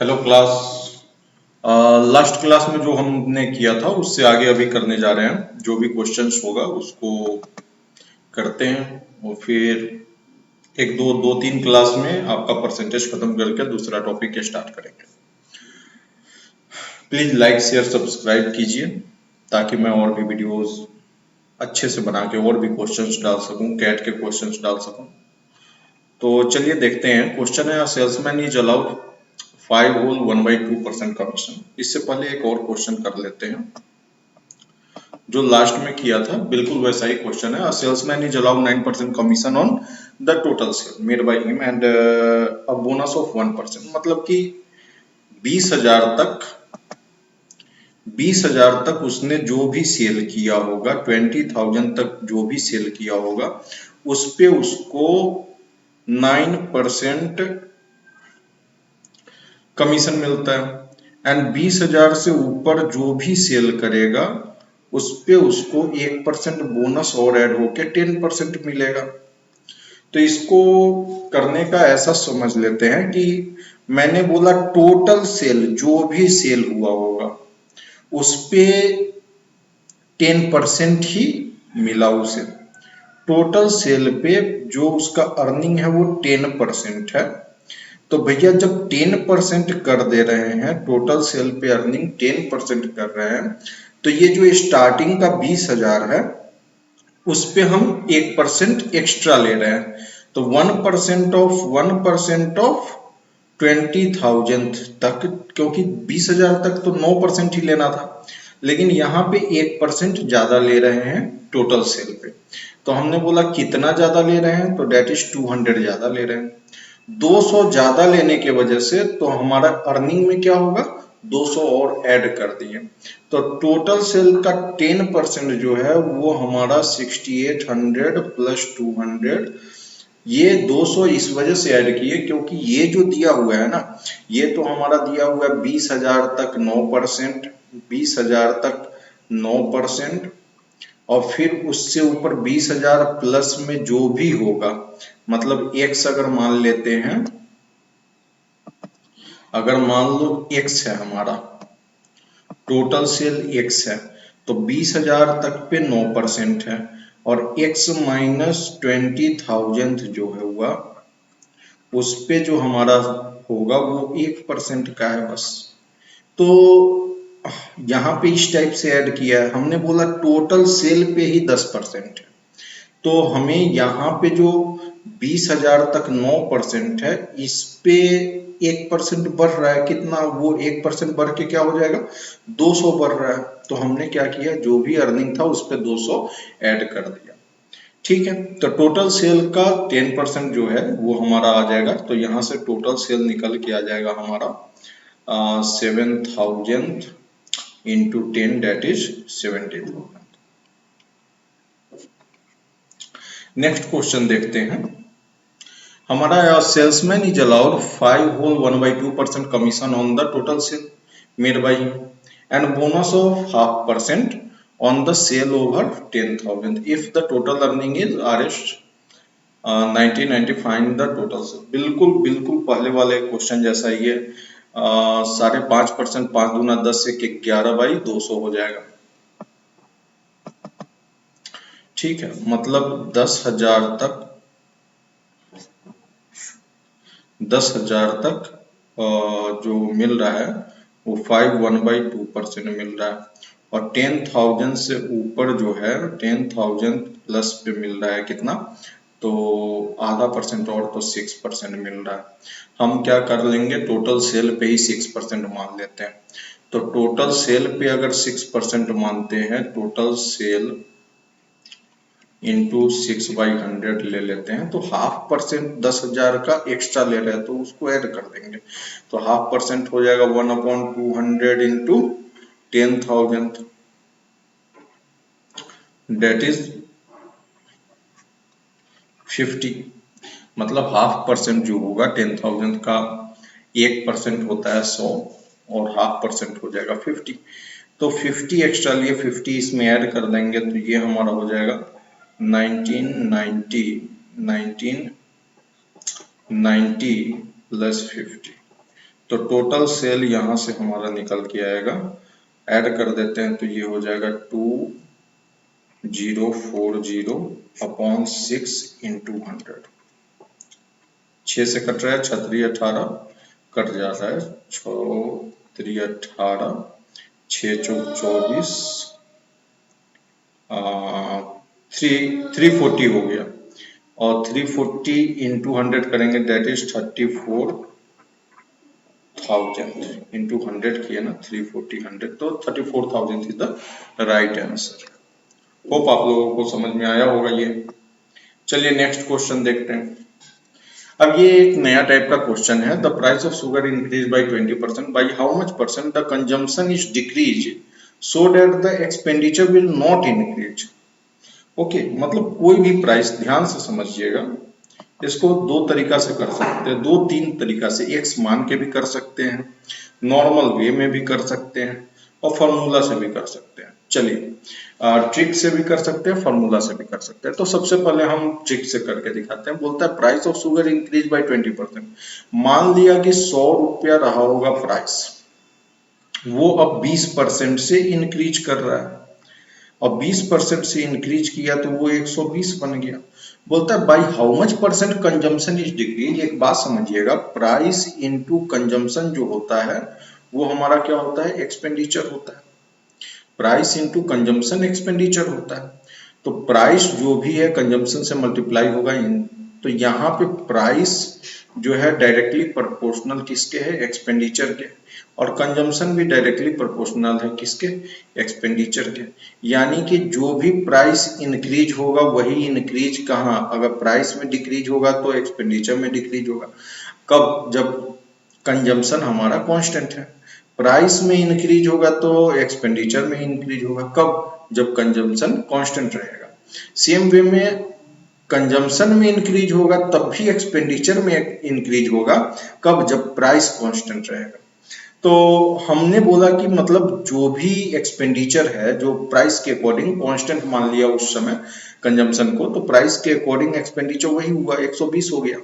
Hello class. Last class में जो हमने किया था उससे आगे अभी करने जा रहे हैं। जो भी क्वेश्चंस होगा उसको करते हैं और फिर एक दो दो तीन क्लास में आपका परसेंटेज खत्म करके दूसरा टॉपिक स्टार्ट करेंगे। प्लीज लाइक शेयर सब्सक्राइब कीजिए ताकि मैं और भी वीडियोस अच्छे से बना के और भी क्वेश्चंस डाल सकूं, कैट के क्वेश्चंस डाल सकूं। तो चलिए देखते हैं। क्वेश्चन है, salesman is allowed 5 whole 1/2% commission. इससे पहले एक और क्वेश्चन कर लेते हैं जो लास्ट में किया था, बिल्कुल वैसा ही क्वेश्चन है। Salesman is allowed 9% commission on the total sale made by him and a bonus of 1%। मतलब कि 20,000 तक उसने जो भी सेल किया होगा, 20,000 तक जो भी सेल किया होगा उस पे उसको 9% कमीशन मिलता है। एंड 20,000 से ऊपर जो भी सेल करेगा उस पे उसको 1% बोनस और ऐड होके 10% मिलेगा। तो इसको करने का ऐसा समझ लेते हैं कि मैंने बोला टोटल सेल जो भी सेल हुआ होगा उस पे 10% ही मिला उसे। टोटल सेल पे जो उसका अर्निंग है वो 10% है। तो भैया जब 10% कर दे रहे हैं, टोटल सेल पे अर्निंग 10% कर रहे हैं, तो ये जो स्टार्टिंग का 20,000 है उस पे हम 1% एक्स्ट्रा ले रहे हैं। तो 1% ऑफ 20,000 तक, क्योंकि 20,000 तक तो 9% ही लेना था, लेकिन यहाँ पे 1% ज्यादा ले रहे हैं टोटल सेल पे। तो हमने बोला कितना ज्यादा ले रहे हैं, तो डेट इज 200 ज्यादा ले रहे हैं। 200 ज्यादा लेने की वजह से तो हमारा अर्निंग में क्या होगा, 200 और ऐड कर दिए। तो टोटल सेल का 10% जो है वो हमारा 6800 प्लस 200, ये 200 इस वजह से ऐड किए क्योंकि ये जो दिया हुआ है ना, ये तो हमारा दिया हुआ है 20,000 तक 9%, 20,000 तक 9%, और फिर उससे ऊपर 20,000 प्लस में जो भी होगा, मतलब एक्स अगर मान लेते हैं, अगर मान लो एक्स है हमारा, टोटल सेल एक्स है, तो 20,000 तक पे 9% है, और x माइनस 20,000 जो है हुआ उस पे जो हमारा होगा वो 1% का है बस। तो यहाँ पे इस टाइप से ऐड किया है। हमने बोला टोटल सेल पे ही 10% है, तो हमें यहाँ पे जो 20,000 तक 9% है, इस पे 1% बढ़ रहा है। कितना? वो 1% बढ़ के क्या हो जाएगा, 200 बढ़ रहा है। तो हमने क्या किया, जो भी अर्निंग था उस पे 200 ऐड कर दिया। ठीक है, तो टोटल सेल का 10% जो है वो हमारा आ जाएगा। तो यहाँ से टोटल सेल निकल के आ जाएगा हमारा 7,000 into 10, that is 70,000। Next question देखते हैं। हमारा salesman is allowed 5 whole 1/2% commission on the total sale made by and bonus of 0.5% on the sale over 10,000 if the total earning is Rs 1990 find the total sale. बिल्कुल बिल्कुल पहले वाले question जैसा ही है। 5.5%, 5 दूना 10 से 11/200 हो जाएगा। ठीक है, मतलब 10,000 तक जो मिल रहा है वो 1/2% मिल रहा है, और 10,000 से ऊपर जो है 10,000 प्लस पे मिल रहा है कितना, तो आधा परसेंट और, तो 6% मिल रहा है। हम क्या कर लेंगे, टोटल सेल पे ही 6% मान लेते हैं। तो टोटल सेल पे अगर 6% मानते हैं, टोटल सेल इंटू 6/100 ले लेते हैं, तो 0.5% 10,000 का एक्स्ट्रा ले रहे हैं तो उसको ऐड कर देंगे। तो 0.5% हो जाएगा 1/200 इंटू 10,000, डेट इज 50। मतलब 0.5% जो होगा 10,000 का, 1% होता है 100, और 0.5% हो जाएगा 50। तो 50 एक्स्ट्रा लिए, 50 इसमें ऐड कर देंगे, तो ये हमारा हो जाएगा 1990 प्लस 50, तो टोटल सेल यहाँ से हमारा निकल के आएगा, ऐड कर देते हैं तो ये हो जाएगा 2040 अपॉन 6 इंटू 100। 6 से कट रहा है, 6 18 कट जाता है, 6 18, 6 चौक 24, 340 हो गया, और 340 इंटू 100 करेंगे, डेट इज 34,000 इंटू 100 किया ना, 340 100, तो 34,000 is the right answer. Hope आप लोगों को समझ में आया होगा ये। चलिए नेक्स्ट क्वेश्चन देखते हैं। अब ये एक नया टाइप का क्वेश्चन है। The price of sugar increase by 20%, bye how much percent the consumption is decrease so that the expenditure will not increase. Okay, मतलब कोई भी प्राइस, ध्यान से समझिएगा, इसको दो तरीका से कर सकते हैं, 2-3 तरीका से। एक्स मान के भी कर सकते हैं, नॉर्मल वे में भी कर सकते हैं, और फॉर्मूला से भी कर सकते हैं। चलिए ट्रिक से भी कर सकते हैं, फॉर्मूला से भी कर सकते हैं। तो सबसे पहले हम ट्रिक से करके दिखाते हैं। बोलता है price of sugar increase by 20%। मान लिया कि 100 रुपया रहा होगा प्राइस, वो अब 20% से इंक्रीज कर रहा है, और 20% से इंक्रीज किया तो वो 120 बन गया। बोलता है by how much percent consumption is decrease. एक बात समझिएगा, प्राइस इनटू कंजम्पशन जो होता है वो हमारा क्या होता है, एक्सपेंडिचर होता है। प्राइस इनटू कंजम्पशन एक्सपेंडिचर होता है। तो प्राइस जो भी है कंजम्पशन से मल्टीप्लाई होगा। तो यहाँ पे प्राइस जो है डायरेक्टली प्रोपोर्शनल किसके है, एक्सपेंडिचर के, और कंजम्पशन भी डायरेक्टली प्रोपोर्शनल है किसके, एक्सपेंडिचर के। यानी कि जो भी प्राइस इंक्रीज होगा वही इंक्रीज कहाँ, अगर प्राइस में डिक्रीज होगा तो एक्सपेंडिचर में डिक्रीज होगा। कब, जब कंजम्पशन हमारा कांस्टेंट है। प्राइस में इंक्रीज होगा तो एक्सपेंडिचर में इंक्रीज होगा, कब, जब कंजम्पशन कांस्टेंट रहेगा। सेम वे में कंजम्पशन में इंक्रीज होगा तब भी एक्सपेंडिचर में इंक्रीज होगा, कब, जब प्राइस कांस्टेंट रहेगा। तो हमने बोला कि मतलब जो भी एक्सपेंडिचर है जो प्राइस के अकॉर्डिंग कांस्टेंट मान लिया उस समय कंजम्पशन को, तो प्राइस के अकॉर्डिंग एक्सपेंडिचर वही हुआ, 120 हो गया।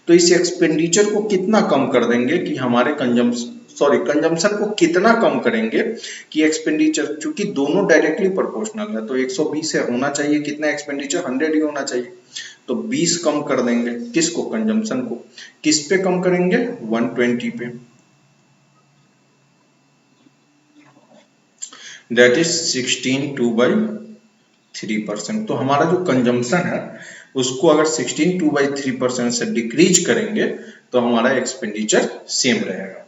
तो इस एक्सपेंडिचर को कितना कम कर देंगे कि हमारे कंजम्पशन को कितना कम करेंगे कि एक्सपेंडिचर, चूंकि दोनों डायरेक्टली प्रोपोर्शनल है, तो 120 है, होना चाहिए कितना एक्सपेंडिचर, 100 ही होना चाहिए। तो 20 कम कर देंगे किसको, कंजम्पशन को। किस पे कम करेंगे, 120 पे। That is 16/2/3%। तो हमारा जो कंजम्पशन है उसको अगर 16/2/3% से डिक्रीज करेंगे तो हमारा एक्सपेंडिचर सेम रहेगा।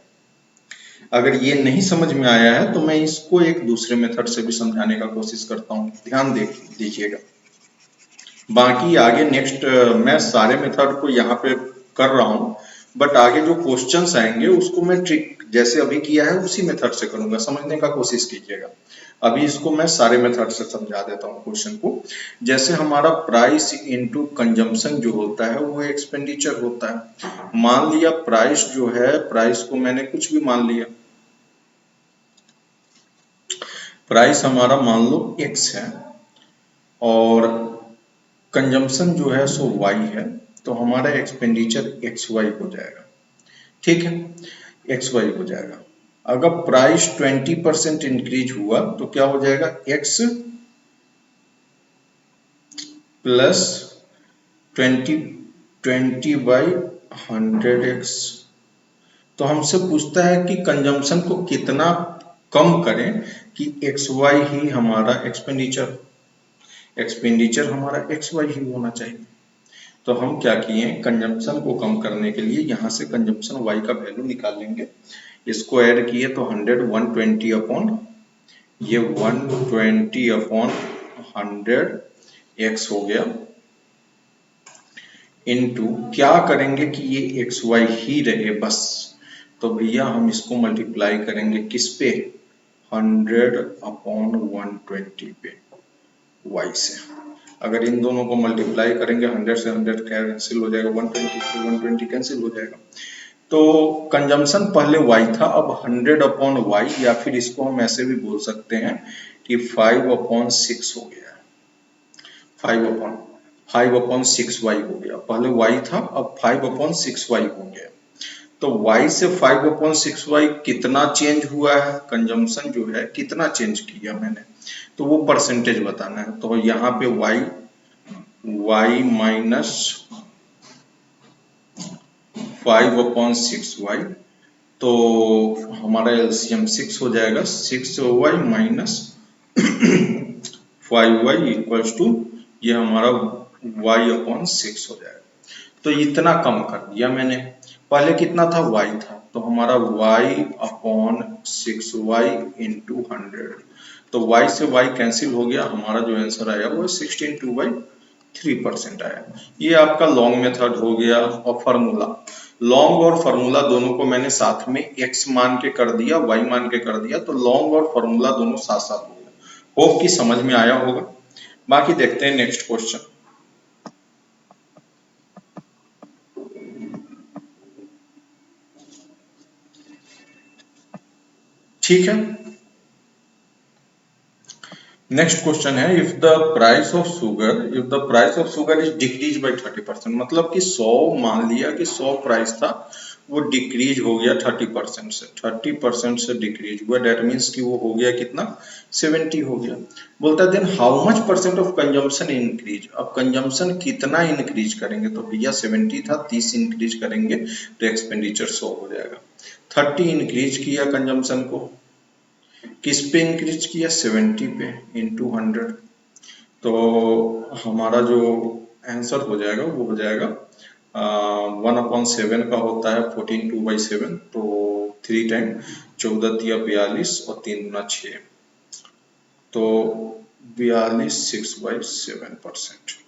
अगर ये नहीं समझ में आया है तो मैं इसको एक दूसरे मेथड से भी समझाने का कोशिश करता हूँ, ध्यान दीजिएगा। बाकी आगे नेक्स्ट मैं सारे मेथड को यहाँ पे कर रहा हूँ, बट आगे जो क्वेश्चंस आएंगे उसको मैं ट्रिक जैसे अभी किया है उसी मेथड से करूंगा, समझने का कोशिश कीजिएगा। अभी इसको मैं सारे मेथड से समझा देता हूँ क्वेश्चन को। जैसे हमारा प्राइस इनटू कंजम्पशन जो होता है वो एक्सपेंडिचर होता है। मान लिया प्राइस जो है, प्राइस को मैंने कुछ भी मान लिया, प्राइस हमारा मान लो x है, और कंजम्पशन जो है सो y है, तो हमारा एक्सपेंडिचर xy हो जाएगा। ठीक है, xy हो जाएगा। अगर प्राइस 20% इंक्रीज हुआ तो क्या हो जाएगा, x प्लस 20/100x। तो हमसे पूछता है कि कंजम्पशन को कितना कम करें कि xy ही हमारा एक्सपेंडिचर हमारा xy ही होना चाहिए। तो हम क्या किए, कंजम्पशन को कम करने के लिए यहाँ से कंजम्पशन y का वैल्यू निकाल लेंगे। इसको ऐड किए तो 100 120 अपॉन ये 120 अपॉन 100x हो गया, इनटू क्या करेंगे कि ये xy ही रहे बस। तो भैया हम इसको मल्टीप्लाई करेंगे किस पे, 100 अपॉन 120 पे, y से। अगर इन दोनों को मल्टीप्लाई करेंगे 100 से 100 कैंसिल हो जाएगा, 120 से 120 कैंसिल हो जाएगा। तो कंजम्पशन पहले y था, अब 100 अपॉन y, या फिर इसको हम ऐसे भी बोल सकते हैं कि 5/6 हो गया, 5/6y हो गया। पहले y था, अब 5/6y हो गया। तो y से 5/6y कितना चेंज हुआ है, कंजम्पशन जो है कितना चेंज किया मैंने, तो वो परसेंटेज बताना है। तो यहाँ पे y माइनस 5/6y, तो हमारा एलसीएम 6 हो जाएगा, 6y minus 5y equals to ये हमारा y/6 हो जाएगा। तो इतना कम कर दिया मैंने, पहले कितना था y था, तो हमारा y/6y इंटू 100, तो y से y कैंसिल हो गया, हमारा जो आंसर आया वो 62/3% आया। ये आपका लॉन्ग मेथड हो गया। और फार्मूला, लॉन्ग और फार्मूला दोनों को मैंने साथ में x मान के कर दिया, y मान के कर दिया, तो लॉन्ग और फार्मूला दोनों साथ साथ हो गया। होप कि समझ में आया होगा। बाकी देखते हैं नेक्स्ट क्वेश्चन। ठीक है, नेक्स्ट क्वेश्चन है, if the price of sugar is decrease by 30%, मतलब कि 100 मान लिया कि 100 प्राइस था, वो डिक्रीज हो गया 30% से डिक्रीज हुआ, डेट मीन्स कि वो हो गया कितना, 70 हो गया। बोलता है then how much percent of consumption increase, अब कंजम्पशन कितना इंक्रीज करेंगे, तो भैया 70 था, 30 इंक्रीज करेंगे तो एक्सपेंडिचर 100 हो जाएगा। 30 इंक्रीज किया कंजम्पशन को, किस पे इंक्रीज किया, 70 पे इंटू 100, तो हमारा जो आंसर हो जाएगा वो हो जाएगा 1/7 का होता है 14 2/7, तो 3 टाइम 14 दिया 42 और 3 गुना 6, तो 42 6/7%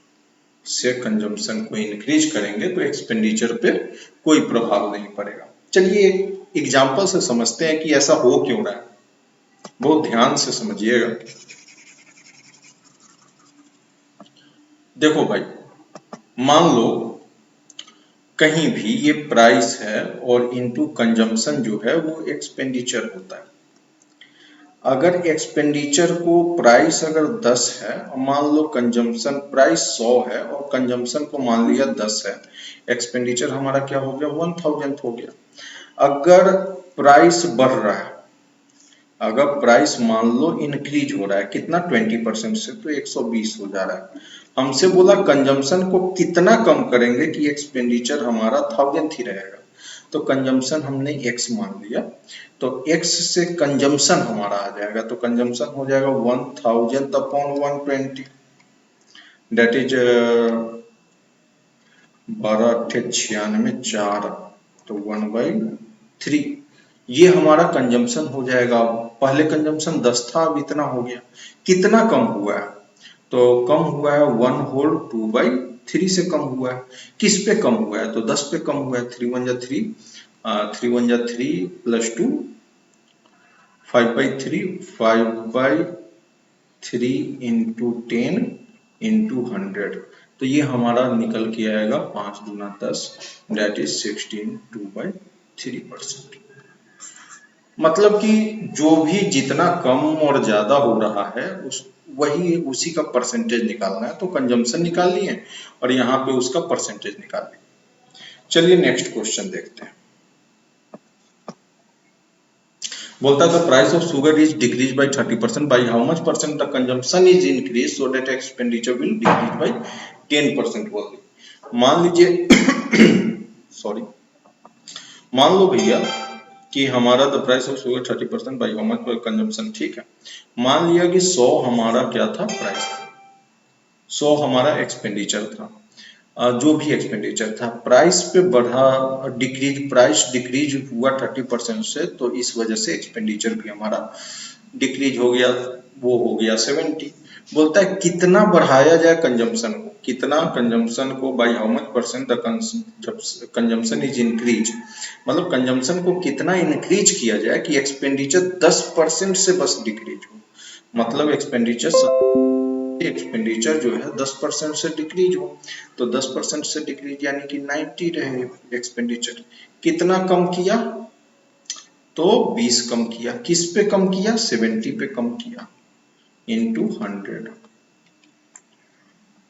से कंजम्पशन को इंक्रीज करेंगे तो एक्सपेंडिचर पे कोई प्रभाव नहीं पड़ेगा। चलिए एक एग्जांपल से समझते हैं कि ऐसा हो क्यों रहा है, बहुत ध्यान से समझिएगा। देखो भाई, मान लो कहीं भी ये प्राइस है और इनटू कंजम्पशन जो है वो एक्सपेंडिचर होता है। अगर एक्सपेंडिचर को प्राइस अगर 10 है और मान लो कंजम्पशन प्राइस 100 है और कंजम्पशन को मान लिया 10 है, एक्सपेंडिचर हमारा क्या हो गया, 1000 हो गया। अगर प्राइस बढ़ रहा है, अगर प्राइस मान लो इंक्रीज हो रहा है कितना, 20% से, तो 120 हो जा रहा है। हमसे बोला कंजम्पशन को कितना कम करेंगे कि एक्सपेंडिचर हमारा 1000 ही रहेगा, तो कंजम्पशन हमने x मान लिया, तो x से कंजम्पशन हमारा आ जाएगा, तो कंजम्पशन हो जाएगा 1000/120, डेट इज 12/96 तो 1/3, ये हमारा कंजम्पशन हो जाएगा। पहले कंजम्पशन 10 था, अब इतना हो गया, कितना कम हुआ है, तो कम हुआ है 1/2/3 से कम हुआ है। किस पे कम हुआ है, तो 10 पे कम हुआ है, 3 1 3, 3 1 3 प्लस 2 5/3, 5/3 इंटू 10 इंटू 100, तो ये हमारा निकल के आएगा 5 गुना 10, डेट इज 16 2/3%। मतलब कि जो भी जितना कम और ज्यादा हो रहा है उसी का परसेंटेज निकालना है, तो कंजम्पशन निकाल लिए और यहाँ पे उसका परसेंटेज निकाल लिए। चलिए नेक्स्ट क्वेश्चन देखते हैं। बोलता है the price of sugar is decrease by 30%, bye how much percent the consumption is increase so that expenditure will decrease by 10% only. मान लीजिए सॉरी, मान लो भैया कि हमारा the price of sugar 30% by how much consumption, ठीक है। मान लिया कि 100 हमारा क्या था, प्राइस था, 100 हमारा एक्सपेंडिचर था, जो भी एक्सपेंडिचर था प्राइस पे बढ़ा, प्राइस डिक्रीज हुआ 30% से, तो इस वजह से एक्सपेंडिचर भी हमारा डिक्रीज हो गया, वो हो गया 70। बोलता है कितना बढ़ाया जाए कंजम्पशन को, कितना कंजम्पशन को, by how much percent the consumption is increase, मतलब कंजम्पशन को कितना इंक्रीज किया जाए कि एक्सपेंडिचर 10% से बस डिक्रीज हो, मतलब एक्सपेंडिचर जो है 10% से डिक्रीज हो, तो 10% से डिक्रीज यानी कि 90 रहे एक्सपेंडिचर। कितना कम किया, तो 20 कम किया, किस पे कम किया, 70 पे कम किया इंटू 100,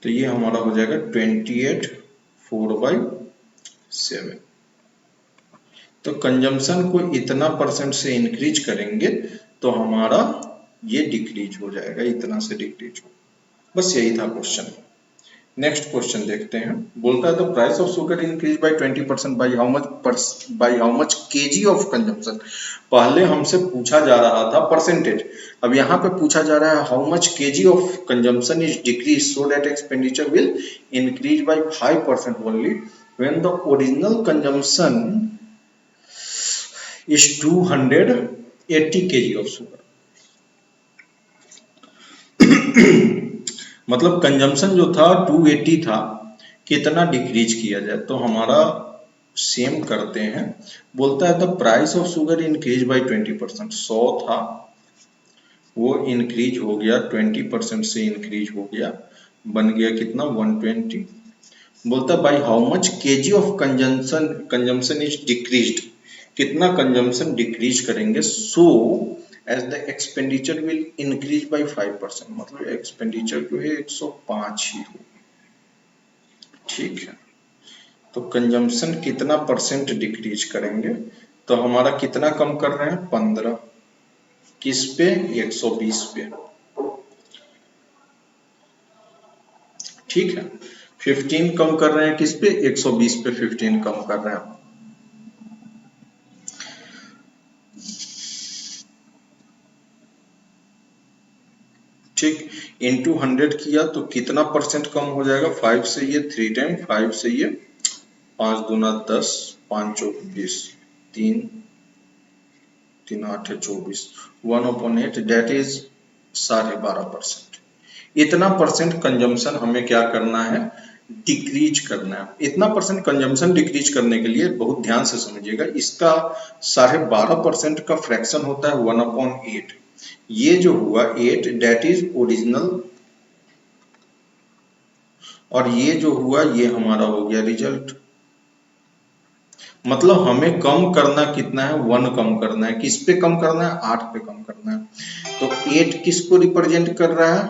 तो ये हमारा हो जाएगा 28 4/7। तो कंजम्पशन को इतना परसेंट से इंक्रीज करेंगे तो हमारा ये डिक्रीज हो जाएगा, इतना से डिक्रीज हो। बस यही था क्वेश्चन। नेक्स्ट क्वेश्चन देखते हैं। बोलता है the price of sugar increase by 20% bye how much kg of consumption. पहले हमसे पूछा जा रहा था परसेंटेज, अब यहाँ पे पूछा जा रहा है how much kg of consumption is decrease so that expenditure will increase by 5% only when the original consumption is 280 kg of sugar. मतलब कंजम्पशन जो था 280 था, कितना डिक्रीज किया जाए, तो हमारा सेम करते हैं। बोलता है the price of sugar increase by 20%। 100 था वो इंक्रीज हो गया 20% से इंक्रीज हो गया, बन गया कितना 120। बोलता है by how much kg of consumption is decreased, कितना कंजम्पशन डिक्रीज करेंगे so as the expenditure will increase by 5%। मतलब एक्सपेंडिचर जो है 105 ही हो। ठीक है, तो कंजम्पशन कितना परसेंट डिक्रीज करेंगे, तो हमारा कितना कम कर रहे हैं 15, किस पे 120 पे। ठीक है, 15 कम कर रहे हैं किस पे 120 पे 15 कम कर रहे हैं। ठीक, इंटू 100 किया तो कितना परसेंट कम हो जाएगा, 5 से ये 3 टाइम, 5 से ये 5 दूना 10, 5 चौक 20, 3 3 8 24, 1/8 डेट इज 12.5%। इतना परसेंट कंजम्पशन हमें क्या करना है, डिक्रीज करना है। इतना परसेंट कंजम्पशन डिक्रीज करने के लिए बहुत ध्यान से समझिएगा, इसका 12.5% का फ्रैक्शन होता है 1/8। ये जो हुआ 8 डेट इज ओरिजिनल, और ये जो हुआ ये हमारा हो गया रिजल्ट। मतलब हमें कम करना कितना है, 1 कम करना है। किस पे कम करना है, 8 पे कम करना है। तो 8 किसको रिप्रेजेंट कर रहा है,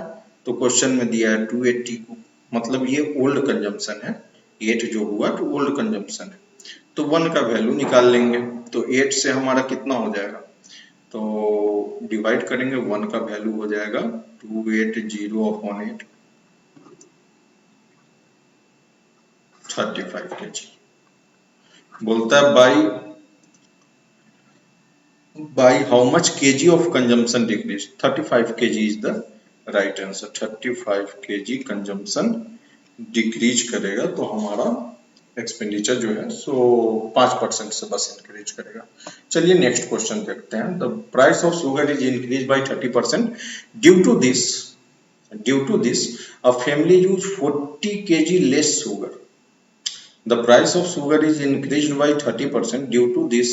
तो क्वेश्चन में दिया है 280 को, मतलब ये ओल्ड कंजम्पशन है। 8 जो हुआ तो ओल्ड कंजम्पशन है, तो 1 का वैल्यू निकाल लेंगे। तो 8 से हमारा कितना हो जाएगा, तो डिवाइड करेंगे, 1 का वैल्यू हो जाएगा 280/8 35 kg। बोलता है by how much kg of consumption decrease, 35 kg is the right answer। 35 kg consumption decrease करेगा तो हमारा एक्सपेंडिचर जो है सो 5% से बस इंक्रीज करेगा। चलिए नेक्स्ट क्वेश्चन देखते हैं। The price of sugar is increase by 30%। Due to this a family use 40 kg less sugar। The price of sugar is increased by 30%. Due to this,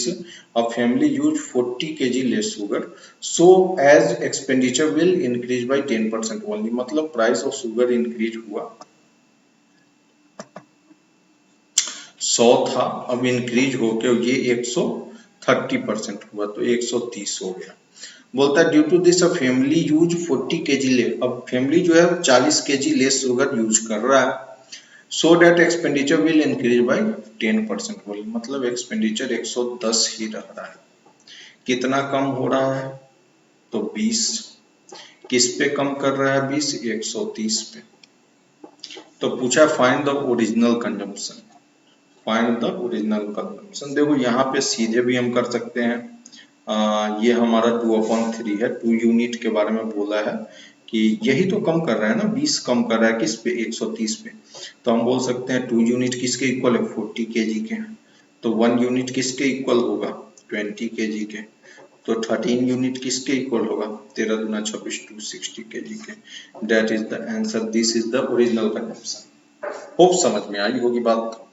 a family used 40 kg less sugar. So as expenditure will increase by 10% only। मतलब price of sugar increase हुआ, 100 था, अब increase होके ये 130% हुआ, तो 130 हो गया। बोलता है due to this a family use 40 kg ले, अब फैमिली जो है 40 kg लेस शुगर यूज कर रहा है। So that expenditure will increase by 10% बोली, मतलब एक्सपेंडिचर 110 ही रह रहा है। कितना कम हो रहा है, तो 20। किस पे कम कर रहा है 20, 130 पे। तो पूछा find the original consumption. Find the original consumption, देखो यहाँ पे सीधे भी हम कर सकते हैं। ये हमारा 2/3 है, 2 यूनिट के बारे में बोला है कि यही तो कम कर रहा है ना, 20 कम कर रहा है किस पे 130 पे। तो हम बोल सकते हैं 2 यूनिट किसके इक्वल है 40 kg के, तो 1 यूनिट किसके इक्वल होगा 20 kg के, तो 13 यूनिट किसके इक्वल होगा 13 दूना 26 260 kg के। That is the answer, this is the original consumption. Hope समझ में आई होगी बात।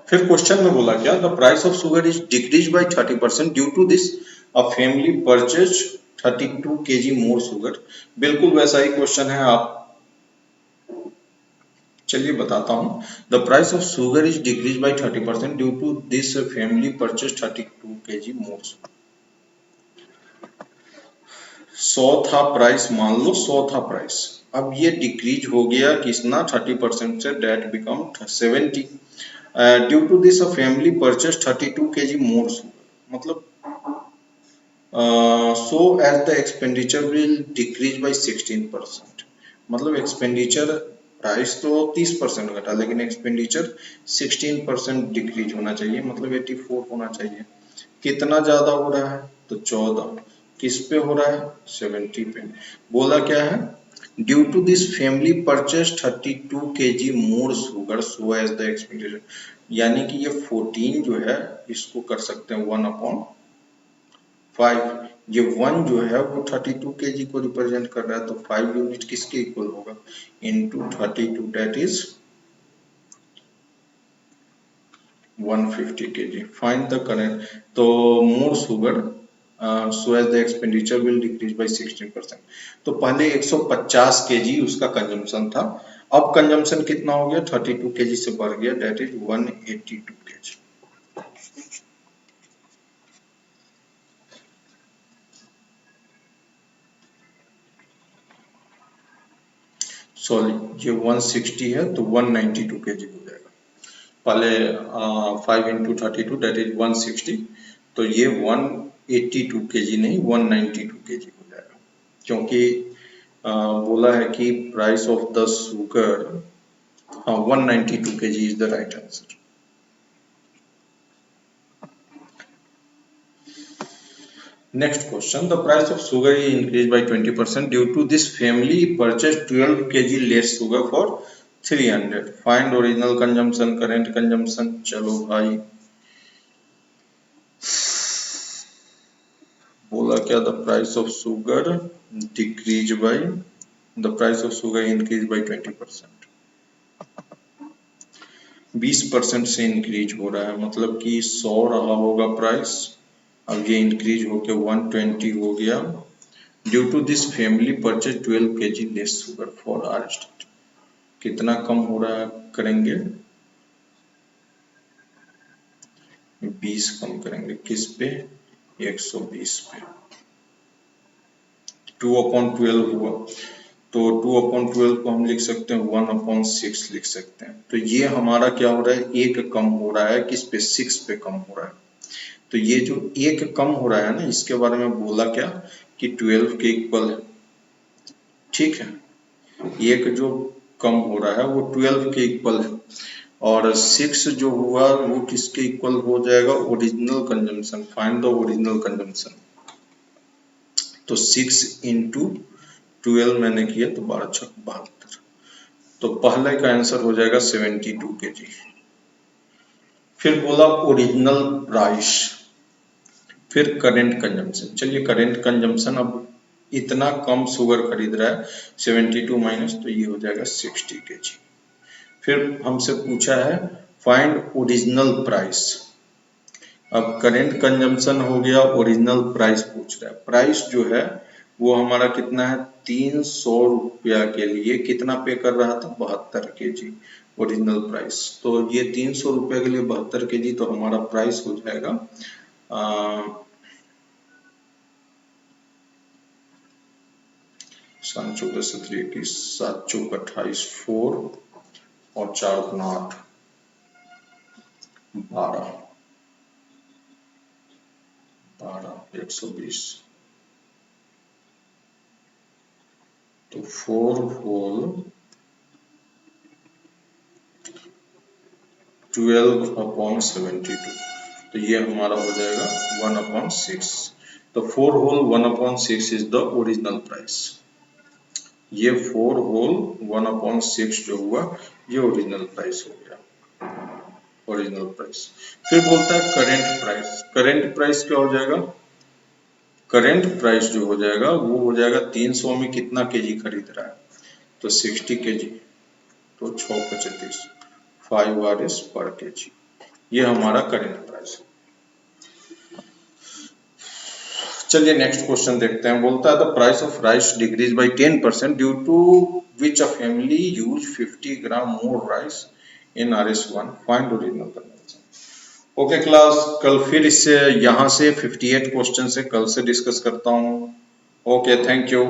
फिर क्वेश्चन में बोला क्या, the price of sugar is decrease by 30% due to this a family purchase 32 kg more sugar. बिल्कुल वैसा ही क्वेश्चन है, आप चलिए बताता हूँ। The price of sugar is decrease by 30% due to this family purchase 32 kg more sugar. 100 था price, मान लो 100 था प्राइस, अब ये डिक्रीज हो गया कितना 30% से, that become 70। Due to this a family purchase 32 kg more sugar, मतलब so as the expenditure will decrease by 16%, मतलब एक्सपेंडिचर प्राइस तो 30% घटा लेकिन एक्सपेंडिचर 16% डिक्रीज होना चाहिए, मतलब 84 होना चाहिए। कितना ज्यादा हो रहा है तो 14, किस पे हो रहा है 70 पे। बोला क्या है due to this family purchase 32 kg more sugar so as the expenditure, यानी कि ये 14 जो है इसको कर सकते हैं 1/5, ये 1 जो है वो 32 kg को रिप्रेजेंट कर रहा है, तो 5 यूनिट किसके इक्वल होगा into 32, that is 150 kg। Find the current, तो more sugar so as the expenditure will decrease by 16%। तो पहले 150 kg उसका कंजम्पशन था, अब कंजम्पशन कितना हो गया 32 kg से बढ़ गया, दैट इज 182 kg। सॉरी ये 160 है तो 192 kg हो जाएगा। पहले 5 इंटू 32 दैट इज 160, तो ये 182 kg नहीं 192 kg हो जाएगा, क्योंकि बोला है कि प्राइस ऑफ द शुगर, हाँ 192 kg is the right answer. Next question, the price of sugar is increased by 20% due to this family purchased 12 kg less sugar for 300. Find original consumption, current consumption। चलो भाई बोला क्या the price of sugar decrease by, the price of sugar increased by 20%, 20% से increase हो रहा है, मतलब कि 100 रहा होगा प्राइस, अब ये इंक्रीज होके 120 हो गया। Due to this family purchase 12 kg less sugar for our state, कितना कम हो रहा है करेंगे 20 कम करेंगे, किस पे 120 पे, 2/12 हुआ, तो 2/12 को हम लिख सकते हैं 1/6 लिख सकते हैं। तो ये हमारा क्या हो रहा है एक कम हो रहा है, किस पे 6 पे कम हो रहा है। तो ये जो एक कम हो रहा है ना, इसके बारे में बोला क्या कि 12 के इक्वल है, ठीक है। एक जो कम हो रहा है वो 12 के इक्वल है, और 6 जो हुआ वो किसके इक्वल हो जाएगा original consumption. Find the original consumption, तो 6 इंटू 12 मैंने किया तो 12×6=72, तो पहले का आंसर हो जाएगा 72 kg। फिर बोला ओरिजिनल प्राइस, फिर करेंट कंजम्पशन। चलिए करेंट कंजम्पशन, अब इतना कम शुगर खरीद रहा है 72 माइनस, तो ये हो जाएगा 60 kg। फिर हमसे पूछा है फाइंड ओरिजिनल प्राइस, अब करेंट कंजम्पशन हो गया, ओरिजिनल प्राइस पूछ रहा है। प्राइस जो है वो हमारा कितना है 300 रुपया के लिए कितना पे कर रहा था 72 kg ओरिजिनल प्राइस, तो ये 300 रुपया के लिए 72 kg, तो हमारा प्राइस हो जाएगा 7×14 से 3 7×4 4 और 4×8 12 120, तो 4 होल 12/72, तो ये हमारा हो जाएगा 1/6, तो 4 whole 1/6 is the original price. ये 4 होल 1/6 जो हुआ ये ओरिजिनल प्राइस हो गया, ओरिजिनल प्राइस। फिर बोलता है करेंट प्राइस, करेंट प्राइस क्या हो जाएगा, करेंट प्राइस जो हो जाएगा वो हो जाएगा 300 में कितना केजी खरीद रहा है, तो 60 kg, तो 6×35 5 Rs पर kg, ये हमारा करेंट प्राइस है। चलिए नेक्स्ट क्वेश्चन देखते हैं। बोलता है the price of rice decrease by 10% due to which a family use 50 gram more rice in RS1, find original consumption. Okay class, कल फिर इससे यहाँ से 58 क्वेश्चन से कल से डिस्कस करता हूँ। Okay, thank you.